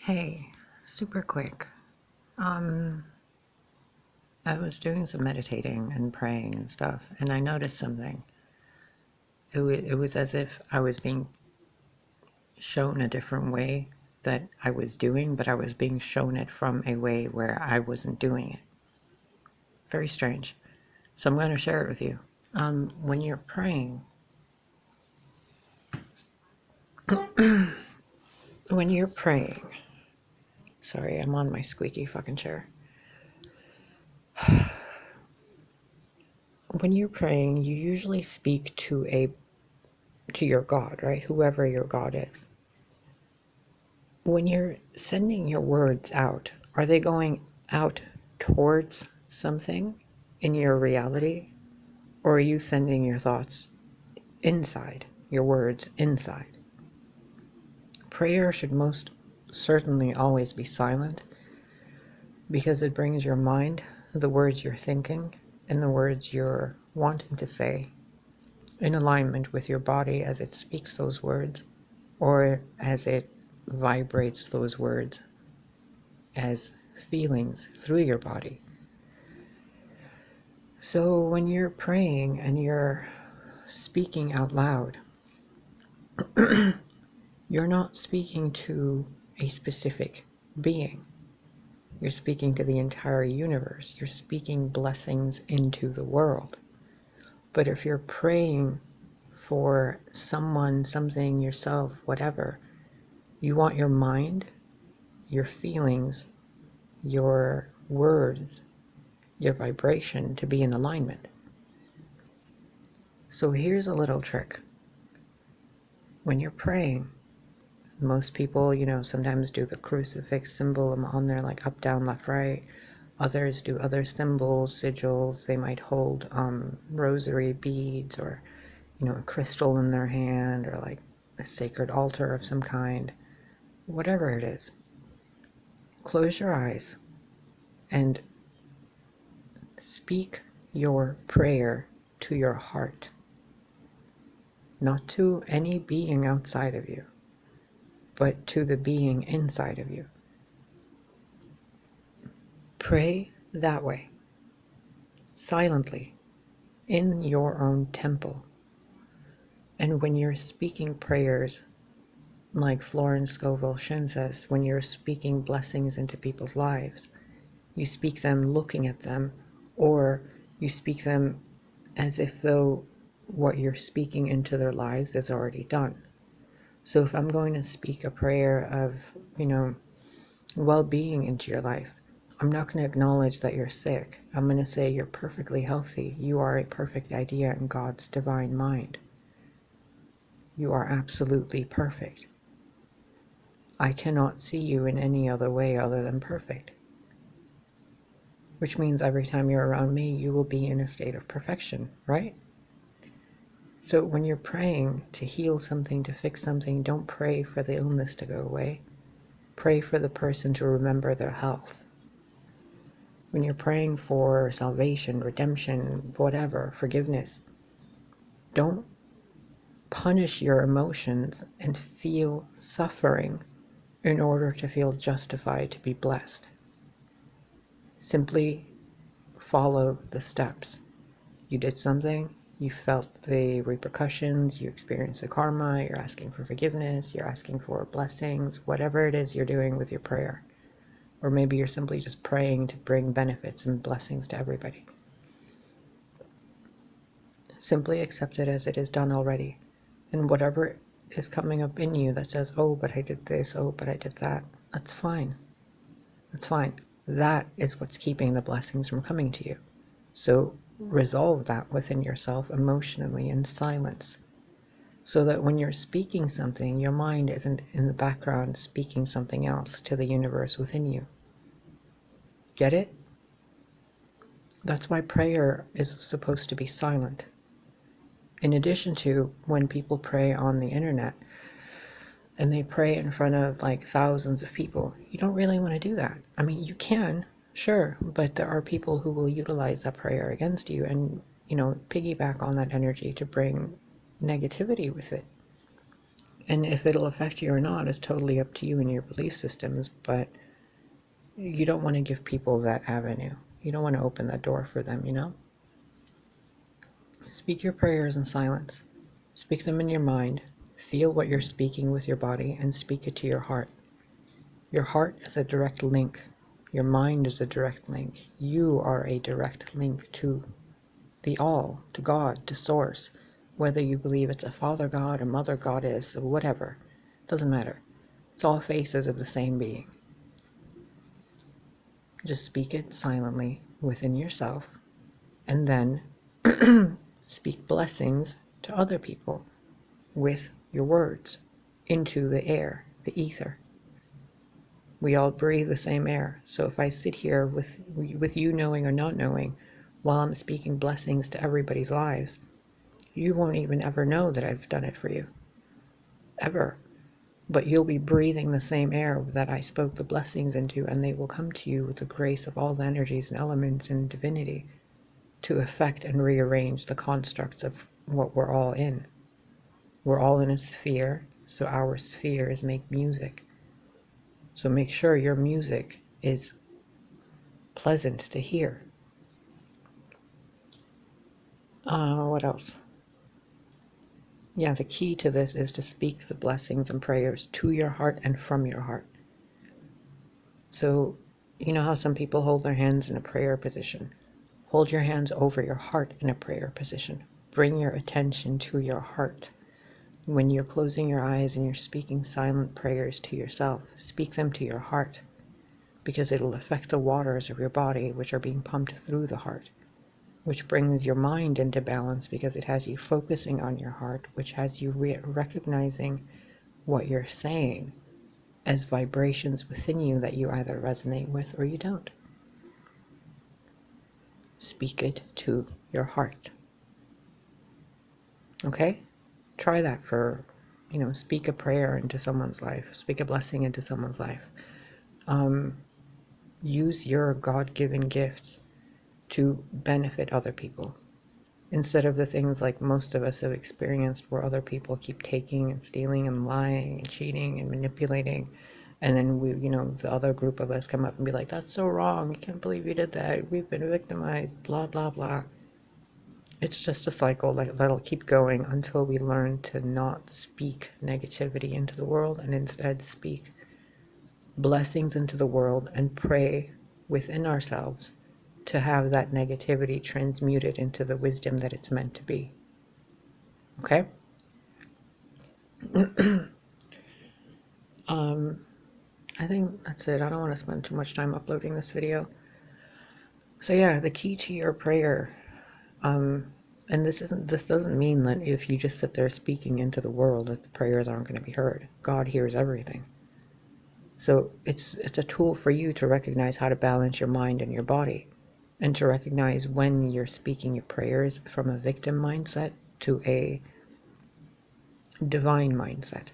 Hey, super quick. I was doing some meditating and praying and stuff, and I noticed something. It was as if I was being shown a different way that I was doing, but I was being shown it from a way where I wasn't doing it. Very strange. So I'm going to share it with you. When you're praying, when you're praying, sorry, I'm on my squeaky fucking chair. When you're praying, you usually speak to your God, right? Whoever your God is. When you're sending your words out, are they going out towards something in your reality? Or are you sending your thoughts inside, your words inside? Prayer should most certainly always be silent because it brings your mind, the words you're thinking, and the words you're wanting to say in alignment with your body as it speaks those words or as it vibrates those words as feelings through your body. So when you're praying and you're speaking out loud, you're not speaking to a specific being. You're speaking to the entire universe. You're speaking blessings into the world. But if you're praying for someone, something, yourself, whatever, you want your mind, your feelings, your words, your vibration to be in alignment. So here's a little trick. When you're praying, most people, sometimes do the crucifix symbol on there, like up, down, left, right. Others do other symbols, sigils. They might hold rosary beads or, a crystal in their hand or like a sacred altar of some kind. Whatever it is. Close your eyes and speak your prayer to your heart. Not to any being outside of you, but to the being inside of you. Pray that way, silently, in your own temple. And when you're speaking prayers, like Florence Scovel Shinn says, when you're speaking blessings into people's lives, you speak them looking at them, or you speak them as if though what you're speaking into their lives is already done. So if I'm going to speak a prayer of, well-being into your life, I'm not going to acknowledge that you're sick. I'm going to say you're perfectly healthy. You are a perfect idea in God's divine mind. You are absolutely perfect. I cannot see you in any other way other than perfect. Which means every time you're around me, you will be in a state of perfection, right? So when you're praying to heal something, to fix something, don't pray for the illness to go away. Pray for the person to remember their health. When you're praying for salvation, redemption, whatever, forgiveness, don't punish your emotions and feel suffering in order to feel justified to be blessed. Simply follow the steps. You did something, you felt the repercussions, you experienced the karma, you're asking for forgiveness, you're asking for blessings, whatever it is you're doing with your prayer. Or maybe you're simply just praying to bring benefits and blessings to everybody. Simply accept it as it is done already. And whatever is coming up in you that says, oh, but I did this, oh, but I did that, that's fine. That's fine. That is what's keeping the blessings from coming to you. So resolve that within yourself emotionally in silence, so that when you're speaking something, your mind isn't in the background speaking something else to the universe within you. Get it? That's why prayer is supposed to be silent. In addition to when people pray on the internet and they pray in front of like thousands of people, you don't really want to do that. I mean, you can, sure, but there are people who will utilize that prayer against you and, piggyback on that energy to bring negativity with it. And if it'll affect you or not is totally up to you and your belief systems, but you don't want to give people that avenue. You don't want to open that door for them, you know? Speak your prayers in silence. Speak them in your mind. Feel what you're speaking with your body and speak it to your heart. Your heart is a direct link. Your mind is a direct link. You are a direct link to the all, to God, to Source. Whether you believe it's a Father God, a Mother Goddess, or whatever, doesn't matter. It's all faces of the same being. Just speak it silently within yourself, and then speak blessings to other people with your words into the air, the ether. We all breathe the same air. So if I sit here with you knowing or not knowing while I'm speaking blessings to everybody's lives, you won't even ever know that I've done it for you. Ever. But you'll be breathing the same air that I spoke the blessings into, and they will come to you with the grace of all the energies and elements and divinity to affect and rearrange the constructs of what we're all in. We're all in a sphere, so our spheres make music. So make sure your music is pleasant to hear. What else? Yeah, the key to this is to speak the blessings and prayers to your heart and from your heart. So, you know how some people hold their hands in a prayer position? Hold your hands over your heart in a prayer position. Bring your attention to your heart. When you're closing your eyes and you're speaking silent prayers to yourself, speak them to your heart, because it'll affect the waters of your body, which are being pumped through the heart, which brings your mind into balance because it has you focusing on your heart, which has you recognizing what you're saying as vibrations within you that you either resonate with or you don't. Speak it to your heart. Okay? Try that for, speak a prayer into someone's life, speak a blessing into someone's life. Use your God-given gifts to benefit other people, instead of the things like most of us have experienced where other people keep taking and stealing and lying and cheating and manipulating, and then the other group of us come up and be like, that's so wrong, you can't believe you did that, we've been victimized, blah blah blah. It's just a cycle that'll keep going until we learn to not speak negativity into the world and instead speak blessings into the world and pray within ourselves to have that negativity transmuted into the wisdom that it's meant to be. Okay? I think that's it. I don't want to spend too much time uploading this video. So yeah, the key to your prayer, and this doesn't mean that if you just sit there speaking into the world that the prayers aren't going to be heard. God hears everything. So it's a tool for you to recognize how to balance your mind and your body, and to recognize when you're speaking your prayers from a victim mindset to a divine mindset.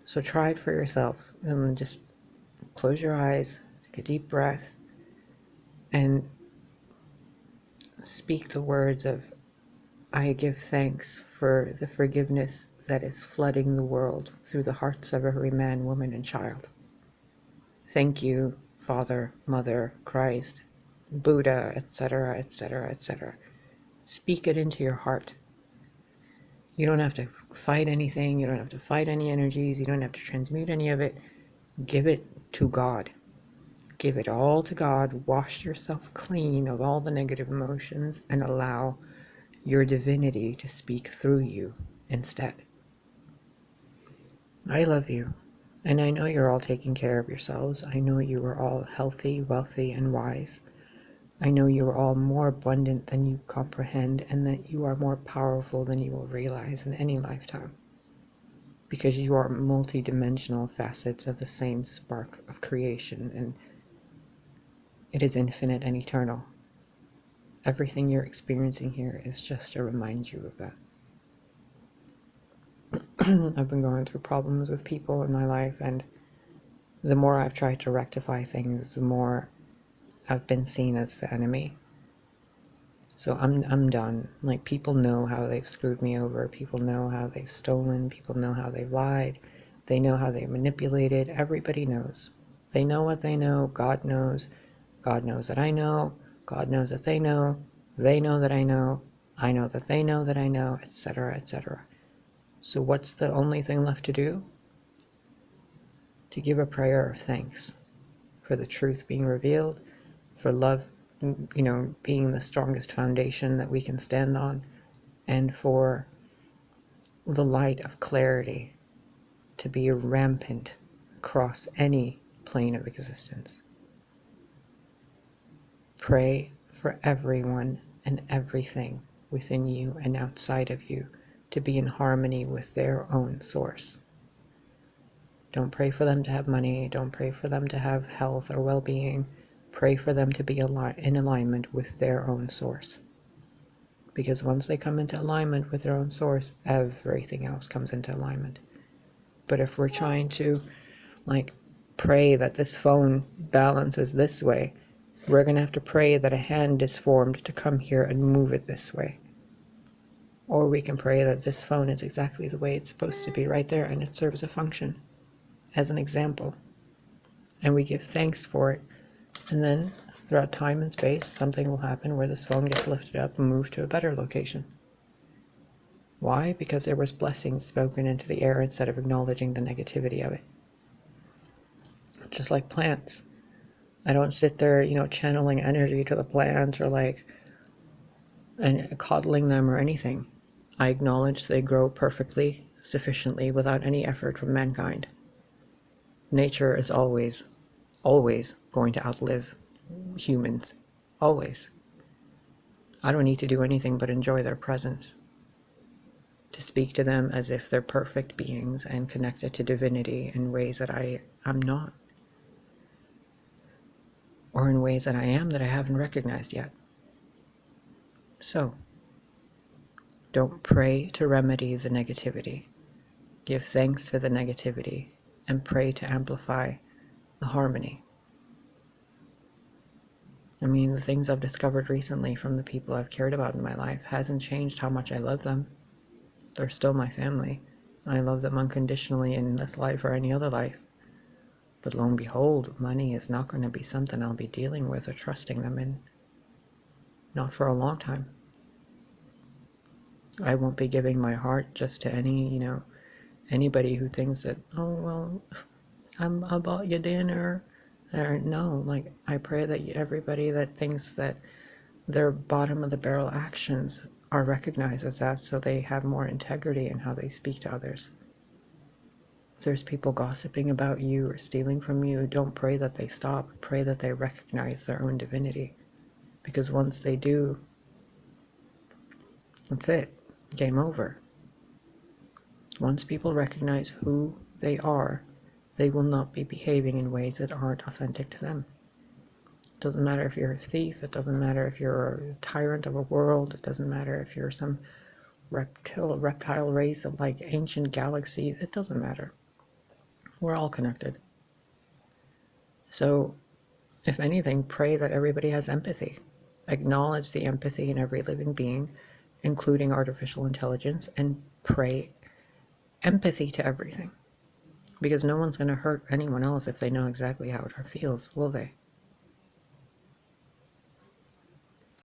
So try it for yourself, and just close your eyes, take a deep breath, and speak the words of, I give thanks for the forgiveness that is flooding the world through the hearts of every man, woman, and child. Thank you, Father, Mother, Christ, Buddha, etc., etc., etc. Speak it into your heart. You don't have to fight anything. You don't have to fight any energies. You don't have to transmute any of it. Give it to God. Give it all to God. Wash yourself clean of all the negative emotions and allow your divinity to speak through you instead. I love you. And I know you're all taking care of yourselves. I know you are all healthy, wealthy, and wise. I know you are all more abundant than you comprehend, and that you are more powerful than you will realize in any lifetime. Because you are multi-dimensional facets of the same spark of creation, and it is infinite and eternal. Everything you're experiencing here is just to remind you of that. I've been going through problems with people in my life, and the more I've tried to rectify things, the more I've been seen as the enemy. So I'm done. Like, people know how they've screwed me over. People know how they've stolen. People know how they've lied. They know how they've manipulated. Everybody knows. They know what they know. God knows. God knows that I know. God knows that they know. They know that I know. I know that they know that I know, etc., etc. So what's the only thing left to do? To give a prayer of thanks for the truth being revealed, for love, being the strongest foundation that we can stand on, and for the light of clarity to be rampant across any plane of existence. Pray for everyone and everything within you and outside of you to be in harmony with their own source. Don't pray for them to have money. Don't pray for them to have health or well-being. Pray for them to be in alignment with their own source. Because once they come into alignment with their own source, everything else comes into alignment. But if we're trying to, pray that this phone balances this way, we're going to have to pray that a hand is formed to come here and move it this way. Or we can pray that this phone is exactly the way it's supposed to be right there, and it serves a function as an example. And we give thanks for it. And then throughout time and space, something will happen where this phone gets lifted up and moved to a better location. Why? Because there was blessings spoken into the air instead of acknowledging the negativity of it. Just like plants. I don't sit there, channeling energy to the plant or and coddling them or anything. I acknowledge they grow perfectly, sufficiently, without any effort from mankind. Nature is always going to outlive humans. Always. I don't need to do anything but enjoy their presence. To speak to them as if they're perfect beings and connected to divinity in ways that I'm not. Or in ways that I am that I haven't recognized yet. So, don't pray to remedy the negativity. Give thanks for the negativity and pray to amplify the harmony. I mean, the things I've discovered recently from the people I've cared about in my life hasn't changed how much I love them. They're still my family. I love them unconditionally in this life or any other life. But lo and behold, money is not going to be something I'll be dealing with or trusting them in. Not for a long time. I won't be giving my heart just to anybody who thinks that, oh, well, I bought you dinner. Or no, I pray that everybody that thinks that their bottom of the barrel actions are recognized as that, so they have more integrity in how they speak to others. If there's people gossiping about you or stealing from you, don't pray that they stop. Pray that they recognize their own divinity. Because once they do, that's it. Game over. Once people recognize who they are, they will not be behaving in ways that aren't authentic to them. It doesn't matter if you're a thief. It doesn't matter if you're a tyrant of a world. It doesn't matter if you're some reptile race of ancient galaxies. It doesn't matter. We're all connected. So, if anything, pray that everybody has empathy. Acknowledge the empathy in every living being, including artificial intelligence, and pray empathy to everything. Because no one's going to hurt anyone else if they know exactly how it feels, will they?